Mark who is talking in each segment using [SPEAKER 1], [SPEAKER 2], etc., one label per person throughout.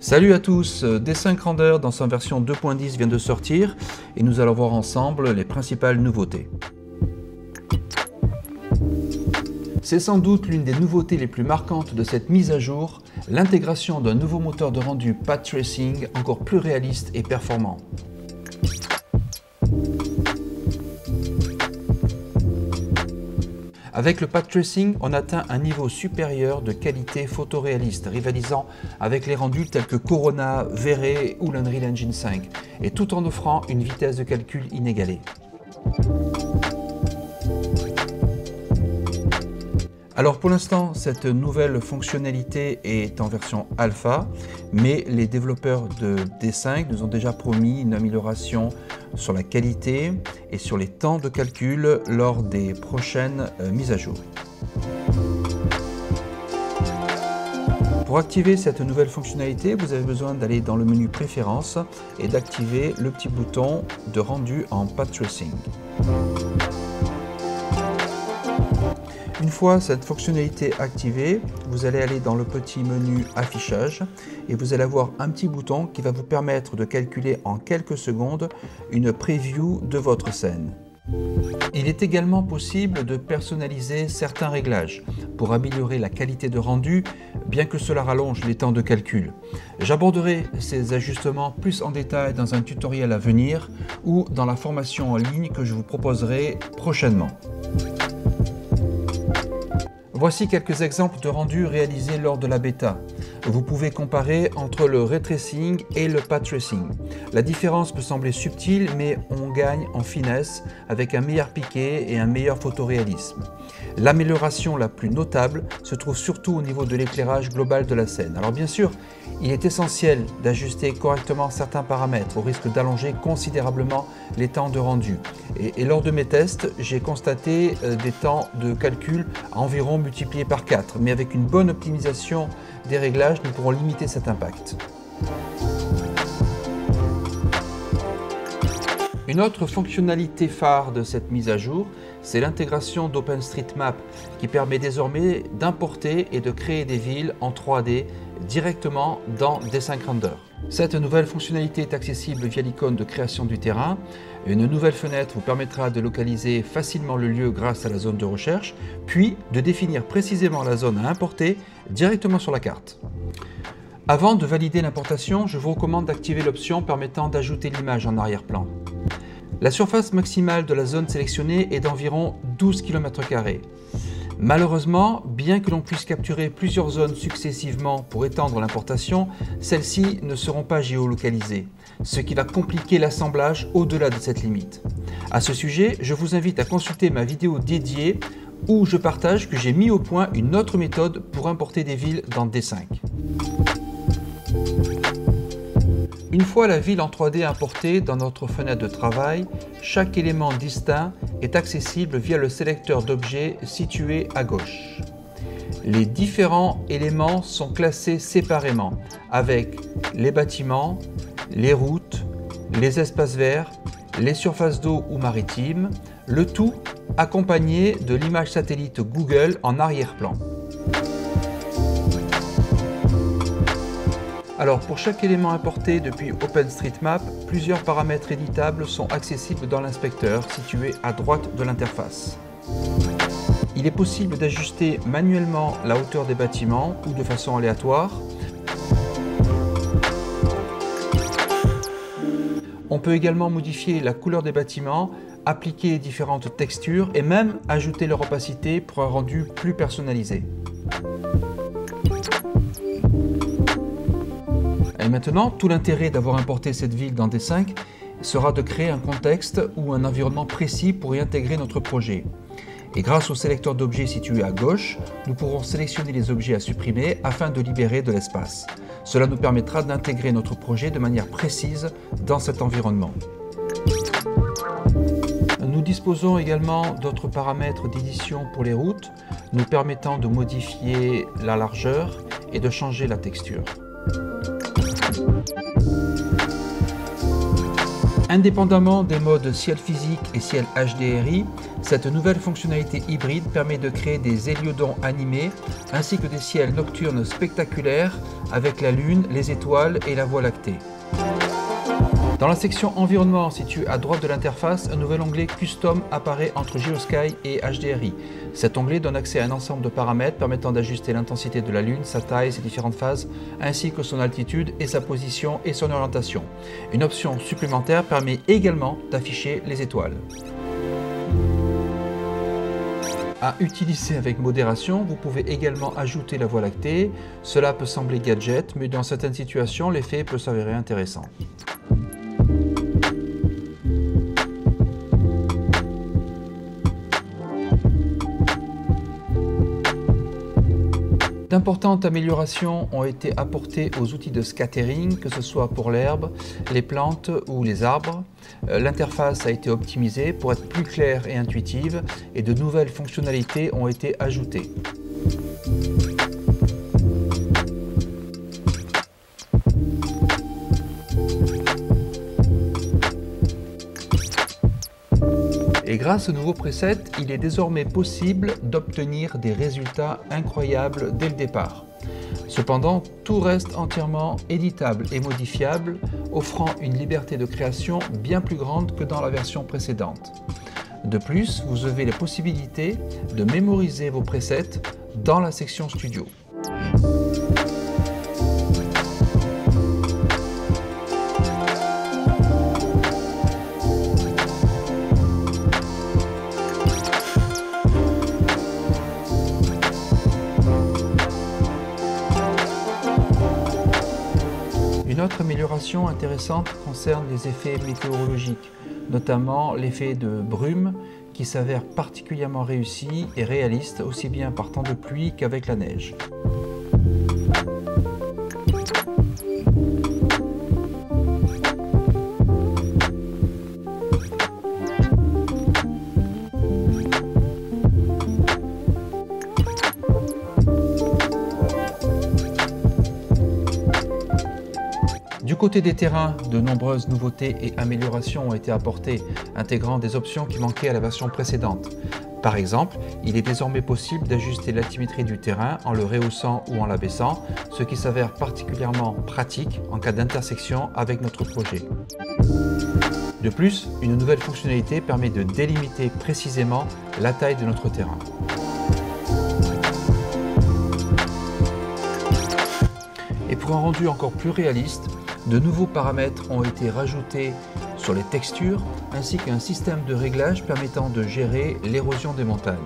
[SPEAKER 1] Salut à tous, D5 Render dans sa version 2.10 vient de sortir et nous allons voir ensemble les principales nouveautés. C'est sans doute l'une des nouveautés les plus marquantes de cette mise à jour, l'intégration d'un nouveau moteur de rendu Path Tracing encore plus réaliste et performant. Avec le Path Tracing, on atteint un niveau supérieur de qualité photoréaliste, rivalisant avec les rendus tels que Corona, V-Ray ou l'Unreal Engine 5, et tout en offrant une vitesse de calcul inégalée. Alors pour l'instant, cette nouvelle fonctionnalité est en version alpha, mais les développeurs de D5 nous ont déjà promis une amélioration sur la qualité et sur les temps de calcul lors des prochaines mises à jour. Pour activer cette nouvelle fonctionnalité, vous avez besoin d'aller dans le menu Préférences et d'activer le petit bouton de rendu en Path Tracing. Une fois cette fonctionnalité activée, vous allez aller dans le petit menu Affichage et vous allez avoir un petit bouton qui va vous permettre de calculer en quelques secondes une preview de votre scène. Il est également possible de personnaliser certains réglages pour améliorer la qualité de rendu, bien que cela rallonge les temps de calcul. J'aborderai ces ajustements plus en détail dans un tutoriel à venir ou dans la formation en ligne que je vous proposerai prochainement. Voici quelques exemples de rendus réalisés lors de la bêta. Vous pouvez comparer entre le Ray Tracing et le Path Tracing. La différence peut sembler subtile, mais on gagne en finesse avec un meilleur piqué et un meilleur photoréalisme. L'amélioration la plus notable se trouve surtout au niveau de l'éclairage global de la scène. Alors bien sûr, il est essentiel d'ajuster correctement certains paramètres au risque d'allonger considérablement les temps de rendu. Et lors de mes tests, j'ai constaté des temps de calcul environ multipliés par 4, mais avec une bonne optimisation des réglages, nous pourrons limiter cet impact. Une autre fonctionnalité phare de cette mise à jour, c'est l'intégration d'OpenStreetMap qui permet désormais d'importer et de créer des villes en 3D directement dans D5 Render. Cette nouvelle fonctionnalité est accessible via l'icône de création du terrain. Une nouvelle fenêtre vous permettra de localiser facilement le lieu grâce à la zone de recherche, puis de définir précisément la zone à importer directement sur la carte. Avant de valider l'importation, je vous recommande d'activer l'option permettant d'ajouter l'image en arrière-plan. La surface maximale de la zone sélectionnée est d'environ 12 km². Malheureusement, bien que l'on puisse capturer plusieurs zones successivement pour étendre l'importation, celles-ci ne seront pas géolocalisées, ce qui va compliquer l'assemblage au-delà de cette limite. À ce sujet, je vous invite à consulter ma vidéo dédiée où je partage que j'ai mis au point une autre méthode pour importer des villes dans D5. Une fois la ville en 3D importée dans notre fenêtre de travail, chaque élément distinct est accessible via le sélecteur d'objets situé à gauche. Les différents éléments sont classés séparément avec les bâtiments, les routes, les espaces verts, les surfaces d'eau ou maritimes, le tout accompagné de l'image satellite Google en arrière-plan. Alors pour chaque élément importé depuis OpenStreetMap, plusieurs paramètres éditables sont accessibles dans l'inspecteur situé à droite de l'interface. Il est possible d'ajuster manuellement la hauteur des bâtiments ou de façon aléatoire. On peut également modifier la couleur des bâtiments, appliquer différentes textures et même ajouter leur opacité pour un rendu plus personnalisé. Et maintenant, tout l'intérêt d'avoir importé cette ville dans D5 sera de créer un contexte ou un environnement précis pour y intégrer notre projet. Et grâce au sélecteur d'objets situé à gauche, nous pourrons sélectionner les objets à supprimer afin de libérer de l'espace. Cela nous permettra d'intégrer notre projet de manière précise dans cet environnement. Nous disposons également d'autres paramètres d'édition pour les routes, nous permettant de modifier la largeur et de changer la texture. Indépendamment des modes ciel physique et ciel HDRI, cette nouvelle fonctionnalité hybride permet de créer des héliodons animés ainsi que des ciels nocturnes spectaculaires avec la Lune, les étoiles et la Voie lactée. Dans la section Environnement située à droite de l'interface, un nouvel onglet Custom apparaît entre Geosky et HDRI. Cet onglet donne accès à un ensemble de paramètres permettant d'ajuster l'intensité de la Lune, sa taille, ses différentes phases, ainsi que son altitude et sa position et son orientation. Une option supplémentaire permet également d'afficher les étoiles. À utiliser avec modération, vous pouvez également ajouter la Voie lactée. Cela peut sembler gadget, mais dans certaines situations, l'effet peut s'avérer intéressant. D'importantes améliorations ont été apportées aux outils de scattering, que ce soit pour l'herbe, les plantes ou les arbres. L'interface a été optimisée pour être plus claire et intuitive et de nouvelles fonctionnalités ont été ajoutées. Et grâce au nouveau preset, il est désormais possible d'obtenir des résultats incroyables dès le départ. Cependant, tout reste entièrement éditable et modifiable, offrant une liberté de création bien plus grande que dans la version précédente. De plus, vous avez la possibilité de mémoriser vos presets dans la section Studio. Une autre amélioration intéressante concerne les effets météorologiques, notamment l'effet de brume qui s'avère particulièrement réussi et réaliste aussi bien par temps de pluie qu'avec la neige. Du côté des terrains, de nombreuses nouveautés et améliorations ont été apportées, intégrant des options qui manquaient à la version précédente. Par exemple, il est désormais possible d'ajuster l'altimétrie du terrain en le rehaussant ou en l'abaissant, ce qui s'avère particulièrement pratique en cas d'intersection avec notre projet. De plus, une nouvelle fonctionnalité permet de délimiter précisément la taille de notre terrain. Et pour un rendu encore plus réaliste, de nouveaux paramètres ont été rajoutés sur les textures ainsi qu'un système de réglage permettant de gérer l'érosion des montagnes.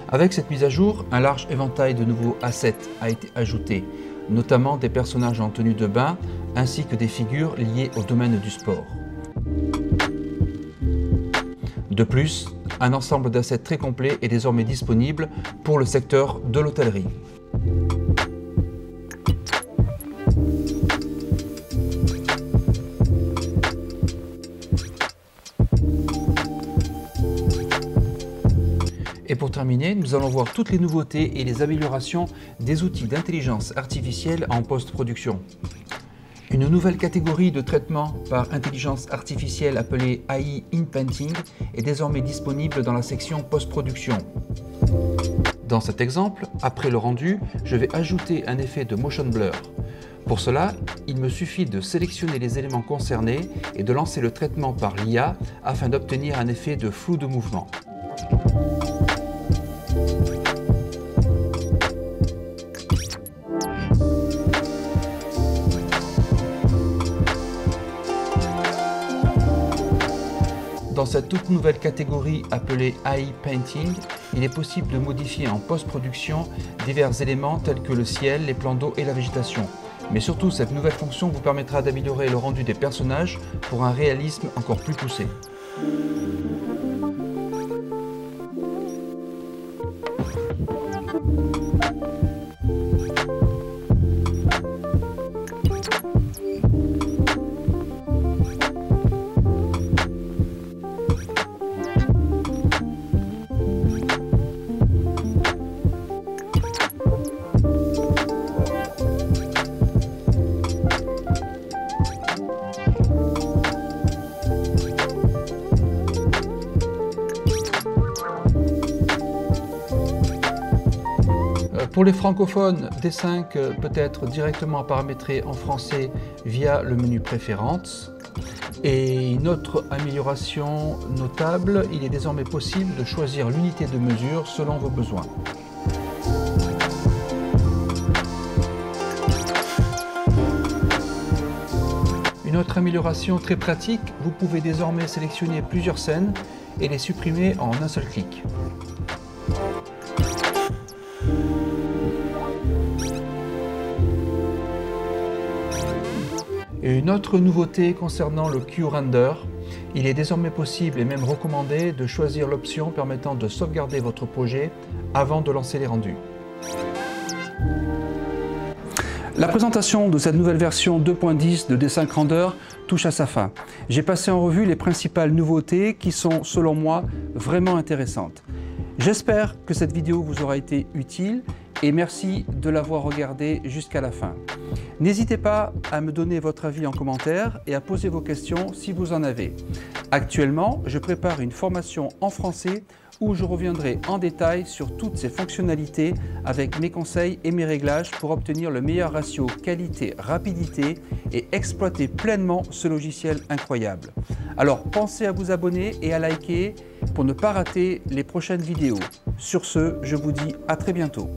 [SPEAKER 1] Avec cette mise à jour, un large éventail de nouveaux assets a été ajouté, notamment des personnages en tenue de bain ainsi que des figures liées au domaine du sport. De plus, un ensemble d'assets très complet est désormais disponible pour le secteur de l'hôtellerie. Et pour terminer, nous allons voir toutes les nouveautés et les améliorations des outils d'intelligence artificielle en post-production. Une nouvelle catégorie de traitement par intelligence artificielle appelée AI in Painting est désormais disponible dans la section post-production. Dans cet exemple, après le rendu, je vais ajouter un effet de motion blur. Pour cela, il me suffit de sélectionner les éléments concernés et de lancer le traitement par l'IA afin d'obtenir un effet de flou de mouvement. Dans cette toute nouvelle catégorie appelée AI Painting, il est possible de modifier en post-production divers éléments tels que le ciel, les plans d'eau et la végétation. Mais surtout, cette nouvelle fonction vous permettra d'améliorer le rendu des personnages pour un réalisme encore plus poussé. Pour les francophones, D5 peut être directement paramétré en français via le menu Préférences. Et une autre amélioration notable, il est désormais possible de choisir l'unité de mesure selon vos besoins. Une autre amélioration très pratique, vous pouvez désormais sélectionner plusieurs scènes et les supprimer en un seul clic. Et une autre nouveauté concernant le QRender, il est désormais possible et même recommandé de choisir l'option permettant de sauvegarder votre projet avant de lancer les rendus. La présentation de cette nouvelle version 2.10 de D5 Render touche à sa fin. J'ai passé en revue les principales nouveautés qui sont, selon moi, vraiment intéressantes. J'espère que cette vidéo vous aura été utile et merci de l'avoir regardée jusqu'à la fin. N'hésitez pas à me donner votre avis en commentaire et à poser vos questions si vous en avez. Actuellement, je prépare une formation en français où je reviendrai en détail sur toutes ces fonctionnalités avec mes conseils et mes réglages pour obtenir le meilleur ratio qualité-rapidité et exploiter pleinement ce logiciel incroyable. Alors pensez à vous abonner et à liker pour ne pas rater les prochaines vidéos. Sur ce, je vous dis à très bientôt.